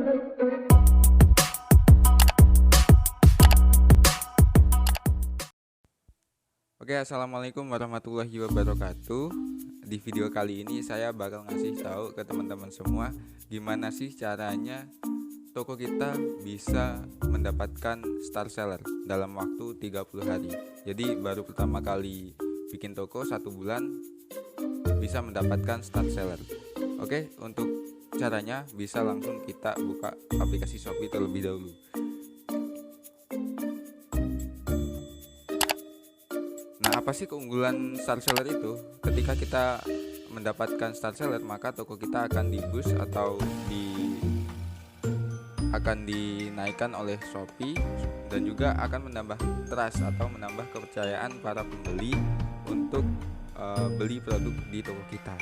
Oke, assalamualaikum warahmatullahi wabarakatuh. Di video kali ini saya bakal ngasih tahu ke teman-teman semua gimana sih caranya toko kita bisa mendapatkan star seller dalam waktu 30 hari. Jadi baru pertama kali bikin toko 1 bulan bisa mendapatkan star seller. Oke, untuk caranya bisa langsung kita buka aplikasi Shopee terlebih dahulu. Nah, apa sih keunggulan star seller itu? Ketika kita mendapatkan star seller, maka toko kita akan di-boost atau akan dinaikkan oleh Shopee, dan juga akan menambah trust atau menambah kepercayaan para pembeli untuk beli produk di toko kita.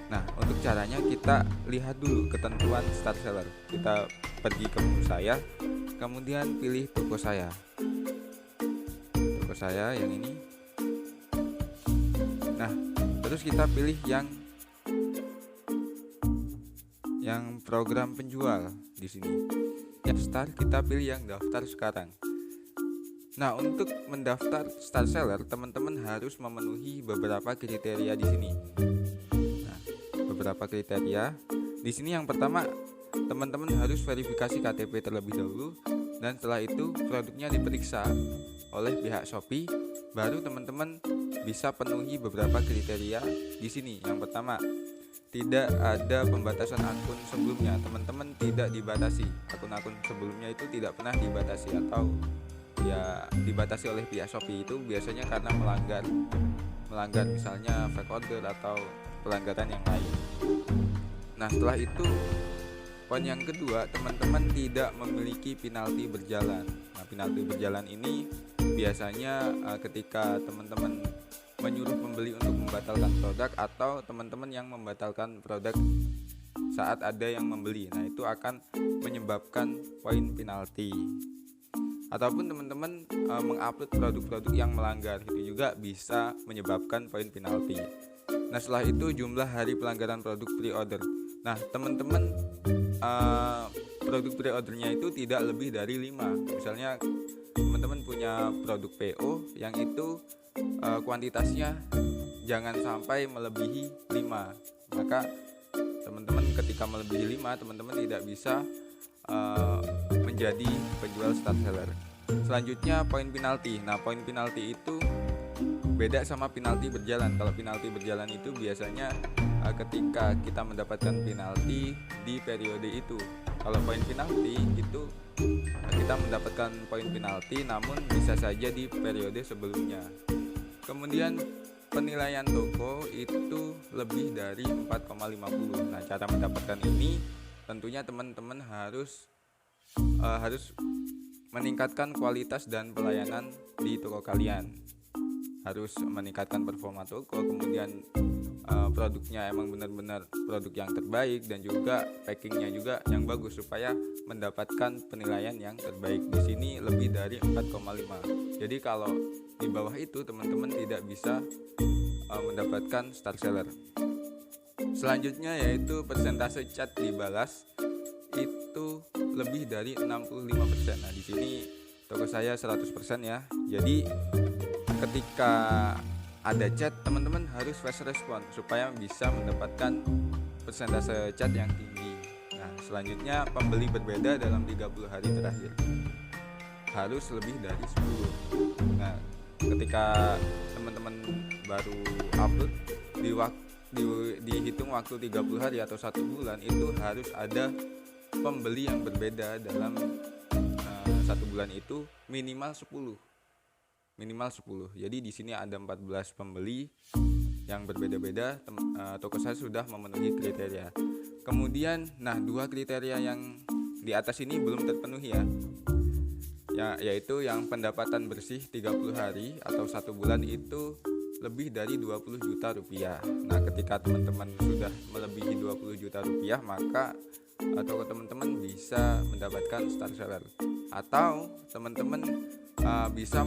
Nah, untuk caranya kita lihat dulu ketentuan star seller. Kita pergi ke menu saya, kemudian pilih toko saya. Toko saya yang ini. Nah, terus kita pilih yang program penjual di sini. Yang star kita pilih yang daftar sekarang. Nah, untuk mendaftar star seller, teman-teman harus memenuhi beberapa kriteria di sini. Nah, beberapa kriteria. Di sini yang pertama, teman-teman harus verifikasi KTP terlebih dahulu, dan setelah itu produknya diperiksa oleh pihak Shopee, baru teman-teman bisa penuhi beberapa kriteria di sini. Yang pertama, tidak ada pembatasan akun sebelumnya. Teman-teman tidak dibatasi. Akun-akun sebelumnya itu tidak pernah dibatasi, atau ya dibatasi oleh pihak Shopee itu biasanya karena melanggar misalnya fake order atau pelanggaran yang lain. Nah, setelah itu poin yang kedua, teman-teman tidak memiliki penalti berjalan. Nah, penalti berjalan ini biasanya ketika teman-teman menyuruh pembeli untuk membatalkan produk, atau teman-teman yang membatalkan produk saat ada yang membeli. Nah, itu akan menyebabkan poin penalti. Ataupun teman-teman mengupload produk-produk yang melanggar, itu juga bisa menyebabkan poin penalti. Nah, setelah itu jumlah hari pelanggaran produk pre-order. Nah, teman-teman produk pre-ordernya itu tidak lebih dari 5. Misalnya teman-teman punya produk PO yang itu kuantitasnya jangan sampai melebihi 5. Maka teman-teman ketika melebihi 5, teman-teman tidak bisa menjadi penjual star seller. Selanjutnya poin penalti. Nah, poin penalti itu beda sama penalti berjalan. Kalau penalti berjalan itu biasanya ketika kita mendapatkan penalti di periode itu. Kalau poin penalti itu kita mendapatkan poin penalti namun bisa saja di periode sebelumnya. Kemudian penilaian toko itu lebih dari 4,50. Nah, cara mendapatkan ini tentunya teman-teman harus meningkatkan kualitas dan pelayanan di toko kalian. Harus meningkatkan performa toko, kemudian produknya emang benar-benar produk yang terbaik, dan juga packingnya juga yang bagus supaya mendapatkan penilaian yang terbaik. Di sini lebih dari 4,5. Jadi kalau di bawah itu teman-teman tidak bisa mendapatkan star seller. Selanjutnya yaitu persentase chat dibalas itu lebih dari 65%. Nah, di sini toko saya 100% ya. Jadi ketika ada chat, teman-teman harus fast respon supaya bisa mendapatkan persentase chat yang tinggi. Nah, selanjutnya pembeli berbeda dalam 30 hari terakhir harus lebih dari 10. Nah, ketika teman-teman baru upload dihitung waktu 30 hari atau 1 bulan, itu harus ada pembeli yang berbeda dalam 1 bulan itu minimal 10. Jadi di sini ada 14 pembeli yang berbeda-beda. Toko saya sudah memenuhi kriteria. Kemudian, nah, 2 kriteria yang di atas ini belum terpenuhi ya, yaitu yang pendapatan bersih 30 hari atau 1 bulan itu lebih dari 20 juta rupiah. Nah, ketika teman-teman sudah melebihi 20 juta rupiah, maka toko teman-teman bisa mendapatkan star seller. Atau teman-teman bisa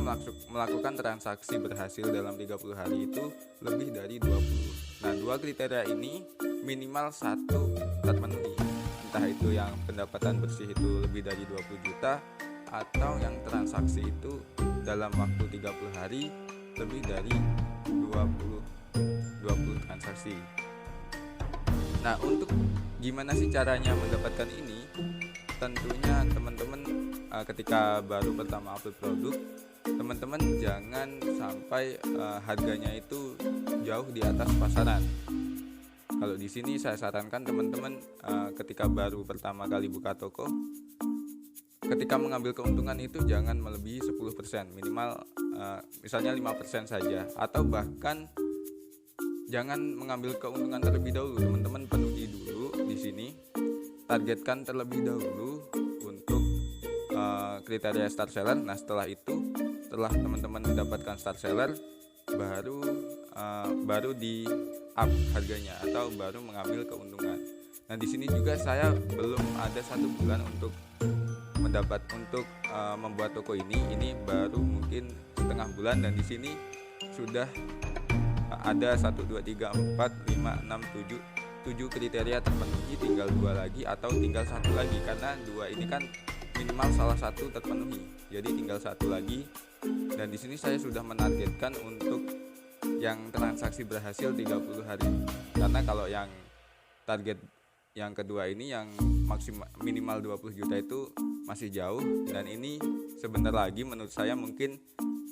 melakukan transaksi berhasil dalam 30 hari itu lebih dari 20. Nah, 2 kriteria ini minimal 1 terpenuhi. Entah entah itu yang pendapatan bersih itu lebih dari 20 juta atau yang transaksi itu dalam waktu 30 hari lebih dari 20 transaksi. Nah, untuk gimana sih caranya mendapatkan ini? Tentunya teman-teman ketika baru pertama upload produk, teman-teman jangan sampai harganya itu jauh di atas pasaran. Kalau di sini saya sarankan teman-teman ketika baru pertama kali buka toko, ketika mengambil keuntungan itu jangan melebihi 10%, minimal misalnya 5% saja, atau bahkan jangan mengambil keuntungan terlebih dahulu. Teman-teman penuhi dulu di sini, targetkan terlebih dahulu untuk kriteria star seller. Nah, setelah teman-teman mendapatkan star seller, baru di up harganya atau baru mengambil keuntungan. Nah, di sini juga saya belum ada 1 bulan untuk membuat toko ini baru mungkin setengah bulan, dan di sini sudah ada 1, 2, 3, 4, 5, 6, 7 kriteria terpenuhi, tinggal 2 lagi atau tinggal 1 lagi, karena 2 ini kan minimal salah satu terpenuhi, jadi tinggal 1 lagi. Dan di sini saya sudah menargetkan untuk yang transaksi berhasil 30 hari, karena kalau yang target yang kedua ini yang minimal 20 juta itu masih jauh, dan ini sebentar lagi menurut saya mungkin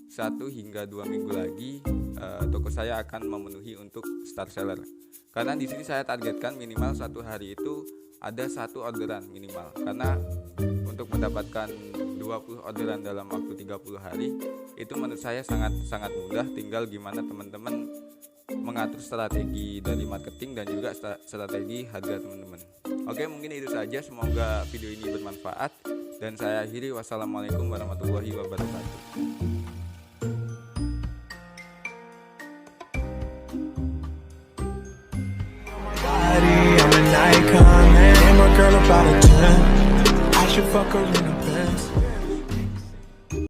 1 hingga 2 minggu lagi toko saya akan memenuhi untuk star seller. Karena di sini saya targetkan minimal 1 hari itu ada 1 orderan minimal, karena untuk mendapatkan 20 orderan dalam waktu 30 hari itu menurut saya sangat mudah, tinggal gimana teman-teman mengatur strategi dari marketing dan juga strategi harga teman-teman. Oke, mungkin itu saja, semoga video ini bermanfaat dan saya akhiri. Wassalamualaikum warahmatullahi wabarakatuh. I'm an icon, man. My girl about a 10. I should fuck her in the Benz.